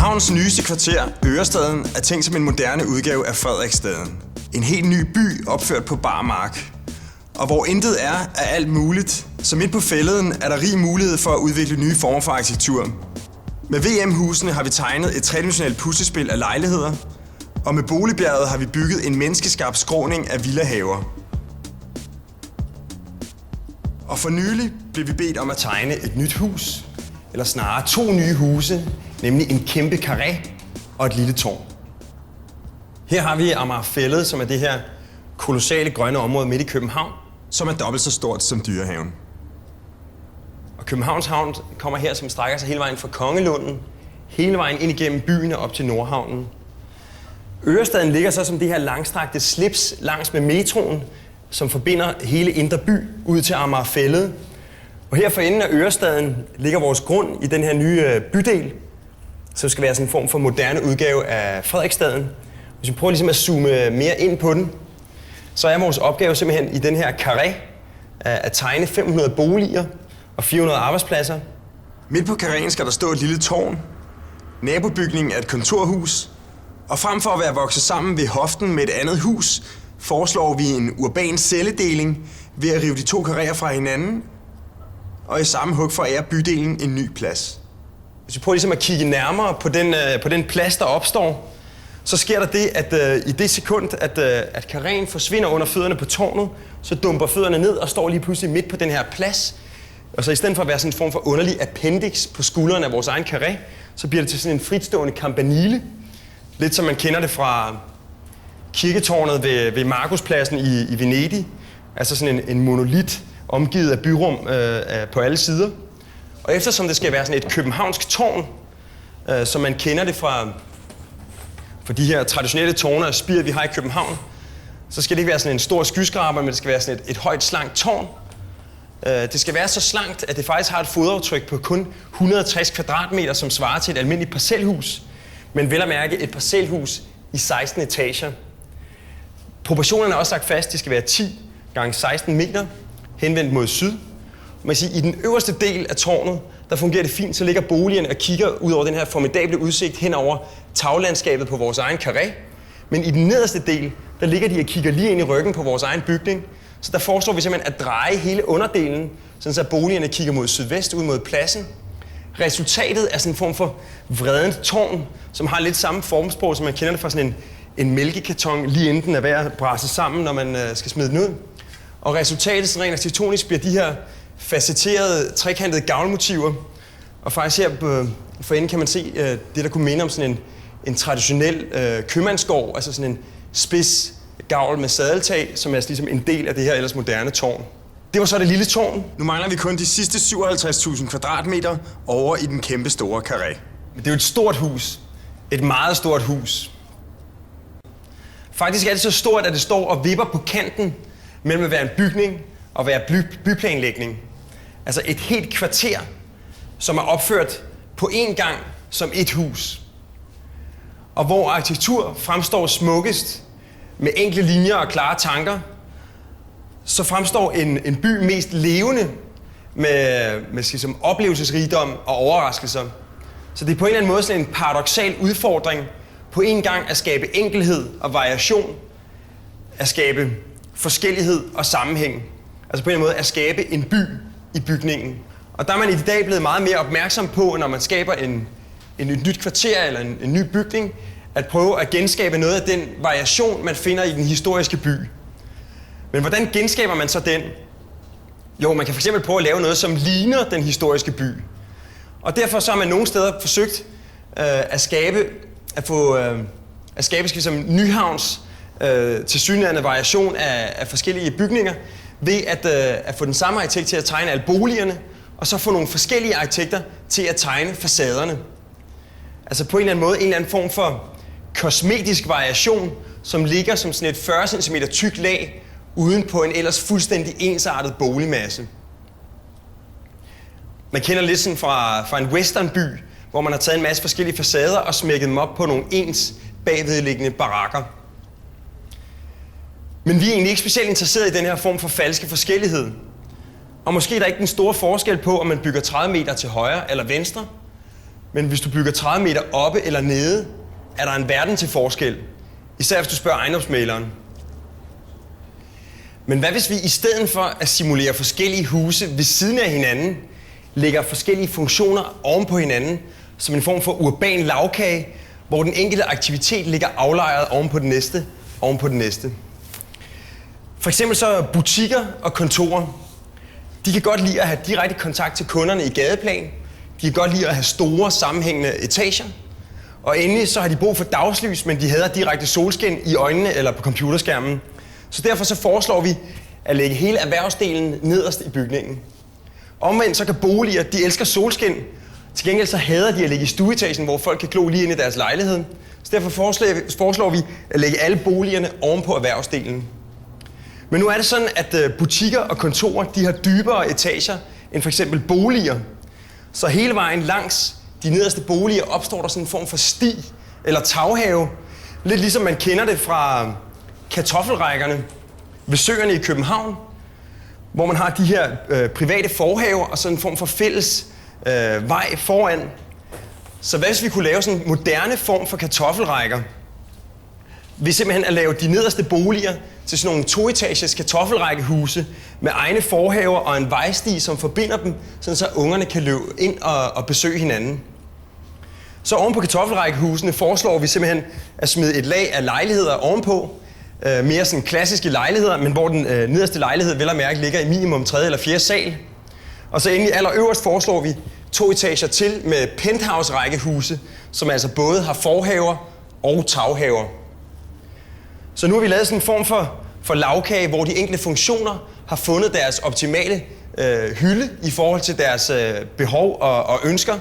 Københavns nyeste kvarter, Ørestaden, er tænkt som en moderne udgave af Frederiksstaden. En helt ny by opført på bar mark. Og hvor intet er af alt muligt, så midt på fælleden er der rig mulighed for at udvikle nye former for arkitektur. Med VM-husene har vi tegnet et tredimensionelt puslespil af lejligheder, og med Boligbjerget har vi bygget en menneskeskabt skråning af villahaver. Og for nylig blev vi bedt om at tegne et nyt hus, eller snarere 2 nye huse, nemlig en kæmpe karré og et lille tårn. Her har vi Amagerfælled, som er det her kolossale grønne område midt i København, som er dobbelt så stort som Dyrehaven. Og Københavns Havn kommer her, som strækker sig hele vejen fra Kongelunden, hele vejen ind igennem byen og op til Nordhavnen. Ørestaden ligger så som det her langstrakte slips langs med metroen, som forbinder hele Indre By ud til Amagerfælled. Og her for enden af Ørestaden ligger vores grund i den her nye bydel, som skal være sådan en form for moderne udgave af Frederiksstaden. Hvis vi prøver ligesom at zoome mere ind på den, så er vores opgave simpelthen i den her karré at tegne 500 boliger og 400 arbejdspladser. Midt på karréen skal der stå et lille tårn. Nabobygningen er et kontorhus. Og frem for at være vokset sammen ved hoften med et andet hus, foreslår vi en urban celledeling ved at rive de 2 karréer fra hinanden, og i samme hug forærer bydelen en ny plads. Hvis vi prøver ligesom at kigge nærmere på den plads, der opstår, så sker der det, at i det sekund, at karréen forsvinder under fødderne på tårnet, så dumper fødderne ned og står lige pludselig midt på den her plads. Og så i stedet for at være sådan en form for underlig appendix på skulderen af vores egen karré, så bliver det til sådan en fritstående campanile. Lidt som man kender det fra kirketårnet ved Markuspladsen i Venedig. Altså sådan en monolit omgivet af byrum på alle sider. Og eftersom det skal være sådan et københavnsk tårn, som man kender det fra de her traditionelle tårne og spir, vi har i København, så skal det ikke være sådan en stor skyskraber, men det skal være sådan et højt, slankt tårn. Det skal være så slankt, at det faktisk har et fodaftryk på kun 160 kvadratmeter, som svarer til et almindeligt parcelhus. Men vel at mærke et parcelhus i 16 etager. Proportionerne er også lagt fast. Det skal være 10 gange 16 meter, henvendt mod syd. Man kan sige, i den øverste del af tårnet, der fungerer det fint, så ligger boligerne og kigger ud over den her formidable udsigt hen over taglandskabet på vores egen karré. Men i den nederste del, der ligger de og kigger lige ind i ryggen på vores egen bygning. Så der foreslår vi simpelthen at dreje hele underdelen, så boligerne kigger mod sydvest ud mod pladsen. Resultatet er sådan en form for vredent tårn, som har lidt samme formsprog, som man kender det fra sådan en mælkekarton, lige inden den er ved at brase sammen, når man skal smide den ud. Og resultatet, sådan rent arkitektonisk, bliver de her facetterede, trekantede gavlmotiver. Og faktisk her for enden kan man se det, der kunne minde om sådan en traditionel købmandsgård, altså sådan en spids gavl med sadeltag, som er ligesom en del af det her ellers moderne tårn. Det var så det lille tårn. Nu mangler vi kun de sidste 57.000 kvadratmeter over i den kæmpe store karré. Men det er jo et stort hus. Et meget stort hus. Faktisk er det så stort, at det står og vipper på kanten mellem at være en bygning og være byplanlægning. Altså et helt kvarter, som er opført på én gang som et hus. Og hvor arkitektur fremstår smukkest med enkle linjer og klare tanker, så fremstår en by mest levende med som oplevelsesrigdom og overraskelser. Så det er på en eller anden måde sådan en paradoksal udfordring på en gang at skabe enkelhed og variation, at skabe forskellighed og sammenhæng. Altså på en måde at skabe en by i bygningen. Og der er man i dag blevet meget mere opmærksom på, når man skaber et nyt kvarter eller en ny bygning, at prøve at genskabe noget af den variation, man finder i den historiske by. Men hvordan genskaber man så den? Jo, man kan fx prøve at lave noget, som ligner den historiske by. Og derfor så har man nogle steder forsøgt at skabe Nyhavns tilsyneladende variation af forskellige bygninger, ved at få den samme arkitekt til at tegne alle boligerne, og så få nogle forskellige arkitekter til at tegne facaderne. Altså på en eller anden måde en eller anden form for kosmetisk variation, som ligger som sådan et 40 cm tykt lag, uden på en ellers fuldstændig ensartet boligmasse. Man kender lidt sådan fra en westernby, hvor man har taget en masse forskellige facader og smækket dem op på nogle ens bagvedliggende barakker. Men vi er egentlig ikke specielt interesseret i den her form for falske forskellighed. Og måske er der ikke den store forskel på, om man bygger 30 meter til højre eller venstre. men hvis du bygger 30 meter oppe eller nede, er der en verden til forskel. Især hvis du spørger ejendomsmæleren. Men hvad hvis vi i stedet for at simulere forskellige huse ved siden af hinanden, lægger forskellige funktioner oven på hinanden, som en form for urban lagkage, hvor den enkelte aktivitet ligger aflejret oven på den næste. For eksempel så butikker og kontorer, de kan godt lide at have direkte kontakt til kunderne i gadeplan. De kan godt lide at have store, sammenhængende etager. Og endelig så har de brug for dagslys, men de hader direkte solskin i øjnene eller på computerskærmen. Så derfor så foreslår vi at lægge hele erhvervsdelen nederst i bygningen. Omvendt så kan boliger, de elsker solskin. Til gengæld så hader de at ligge i stueetagen, hvor folk kan glo lige ind i deres lejlighed. Så derfor foreslår vi at lægge alle boligerne oven på erhvervsdelen. Men nu er det sådan, at butikker og kontorer, de har dybere etager end for eksempel boliger. Så hele vejen langs de nederste boliger opstår der sådan en form for sti eller taghave. Lidt ligesom man kender det fra kartoffelrækkerne ved søerne i København, hvor man har de her private forhaver og sådan en form for fælles vej foran. Så hvad hvis vi kunne lave sådan en moderne form for kartoffelrækker? Ved simpelthen at lave de nederste boliger til sådan nogle toetages kartoffelrækkehuse med egne forhaver og en vejsti, som forbinder dem, sådan så ungerne kan løbe ind og besøge hinanden. Så oven på kartoffelrækkehusene foreslår vi simpelthen at smide et lag af lejligheder ovenpå. Mere sådan klassiske lejligheder, men hvor den nederste lejlighed vel at mærke ligger i minimum 3. eller 4. sal. Og så endelig allerøverst foreslår vi 2 etager til med penthouse-rækkehuse, som altså både har forhaver og taghaver. Så nu har vi lavet sådan en form for lagkage, hvor de enkelte funktioner har fundet deres optimale hylde i forhold til deres behov og ønsker,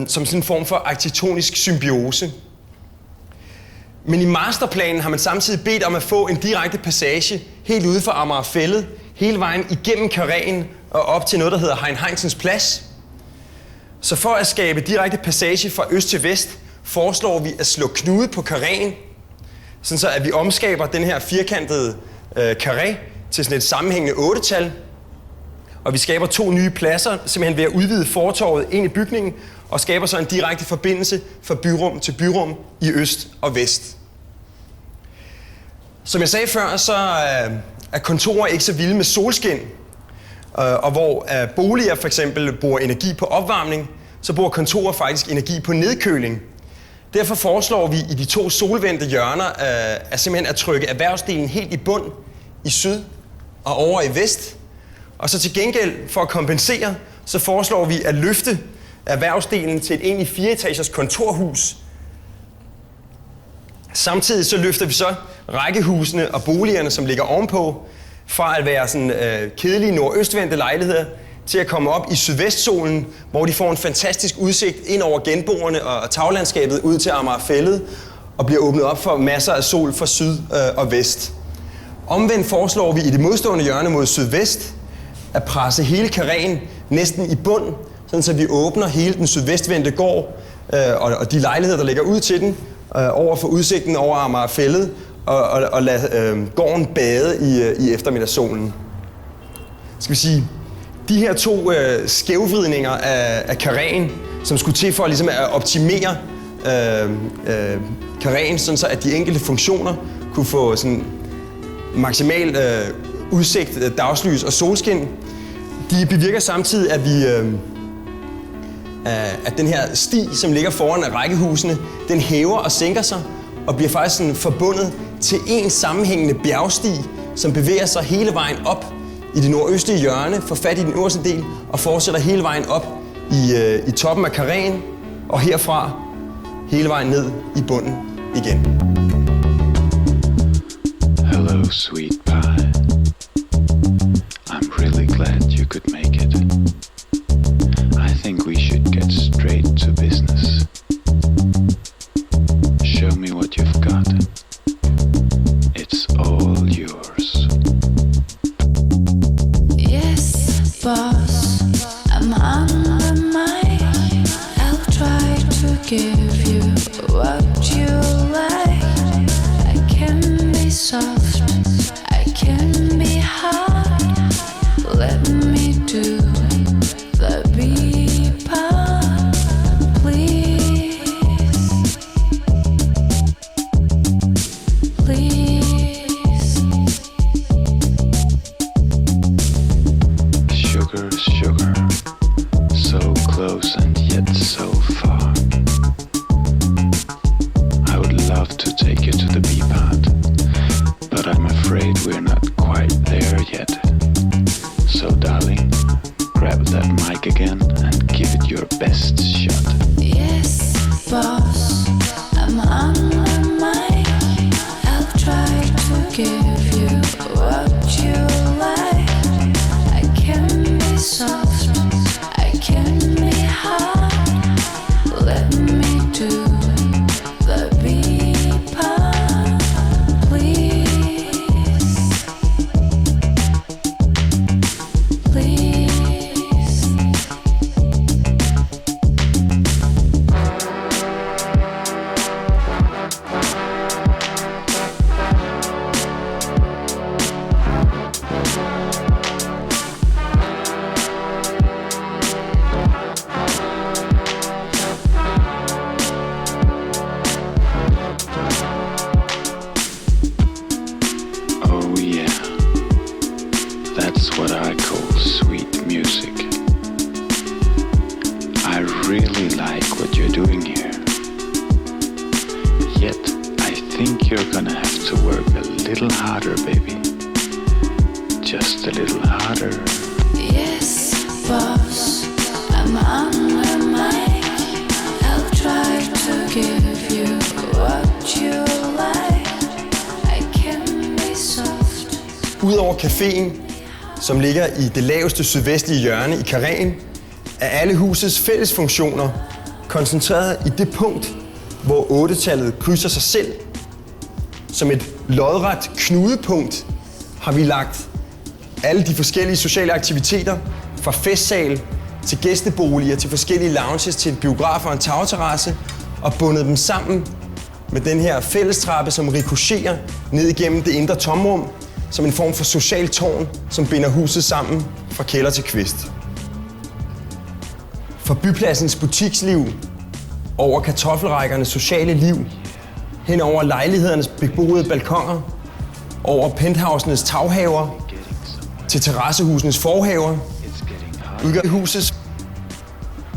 som sådan en form for arkitektonisk symbiose. Men i masterplanen har man samtidig bedt om at få en direkte passage helt ude for Amager Fælled, hele vejen igennem karréen og op til noget, der hedder Hein Heinsens Plads. Så for at skabe direkte passage fra øst til vest, foreslår vi at slå knude på karréen, sådan så at vi omskaber den her firkantede karré til sådan et sammenhængende 8-tal. Og vi skaber 2 nye pladser, simpelthen ved at udvide fortovet ind i bygningen, og skaber så en direkte forbindelse fra byrum til byrum i øst og vest. Som jeg sagde før, så er kontorer ikke så vilde med solskin, og hvor boliger for eksempel bruger energi på opvarmning, så bruger kontorer faktisk energi på nedkøling. Derfor foreslår vi i de 2 solvendte hjørner at simpelthen at trykke erhvervsdelen helt i bund i syd og over i vest. Og så til gengæld for at kompensere, så foreslår vi at løfte erhvervsdelen til et egentlig 4-etagers kontorhus. Samtidig så løfter vi så rækkehusene og boligerne, som ligger ovenpå, fra at være sådan kedelige nordøstvendte lejligheder, til at komme op i sydvestsolen, hvor de får en fantastisk udsigt ind over genboerne og taglandskabet ud til Amager Fælled, og bliver åbnet op for masser af sol fra syd og vest. Omvendt foreslår vi i det modstående hjørne mod sydvest at presse hele karréen næsten i bund, sådan så vi åbner hele den sydvestvendte gård og de lejligheder, der ligger ud til den, over for udsigten over Amager Fælled, og lade gården bade i eftermiddagssolen. Skal vi sige, de her 2 skævvridninger af karréen, som skulle til for ligesom at optimere karréen, sådan så at de enkelte funktioner kunne få sådan maksimal udsigt, dagslys og solskin, de bevirker samtidig, at den her sti, som ligger foran af rækkehusene, den hæver og sænker sig og bliver faktisk sådan forbundet til en sammenhængende bjergsti, som bevæger sig hele vejen op i det nordøstlige hjørne, får fat i den øverste del og fortsætter hele vejen op i toppen af karréen og herfra hele vejen ned i bunden igen. Hello, sweet pie. I'm really glad you could make it. I think we should get straight to business. Show me what you've got. It's all yours. Yes, boss, I'm on the mic. I'll try to give you what you like. I can be soft, I can be hard. Let me do the be part. so close and yet so far. I would love to take you to the B part, but I'm afraid we're not quite there yet. So darling, grab that mic again and give it your best shot. Yes, boss, I'm on the mic. I'll try to give you what you like. I can be soft, I can be hard. Let me do the beat part, please. Please. Oh yeah, that's what I call sweet music. I really like what you're doing here. Yet, I think you're gonna have to work a little harder, baby. Just a little harder. Yes, boss, I'm on the mic. I'll try to give you what you like. I can be soft. Udover caféen, som ligger i det laveste sydvestlige hjørne i karréen, er alle husets fælles funktioner koncentreret i det punkt, hvor 8-tallet krydser sig selv. Som et lodret knudepunkt har vi lagt alle de forskellige sociale aktiviteter, fra festsal til gæsteboliger, til forskellige lounges, til en biograf og en tagterrasse, og bundet dem sammen med den her fællestrappe, som rikocherer ned igennem det indre tomrum, som en form for social tårn, som binder huset sammen fra kælder til kvist. Fra bypladsens butiksliv, over kartoffelrækkernes sociale liv, hen over lejlighedernes beboede balkoner, over penthousenes taghaver, til terrassehusenes forhaver, udgør huset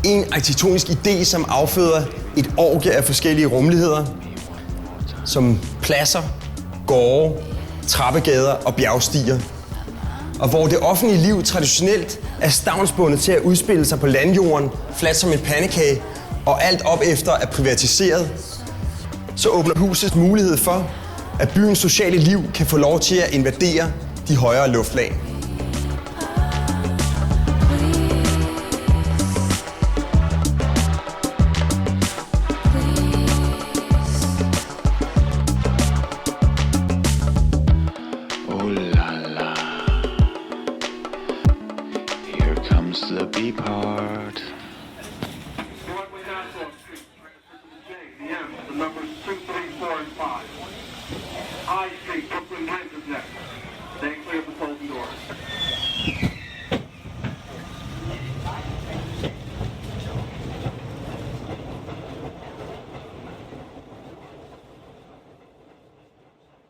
en arkitektonisk idé, som afføder et orgie af forskellige rummeligheder, som pladser, gårde, trappegader og bjergstiger. Og hvor det offentlige liv traditionelt er stavnsbundet til at udspille sig på landjorden, fladt som en pandekage, og alt op efter er privatiseret, så åbner huset mulighed for, at byens sociale liv kan få lov til at invadere de højere luftlag. Oh la la. Here comes the B part.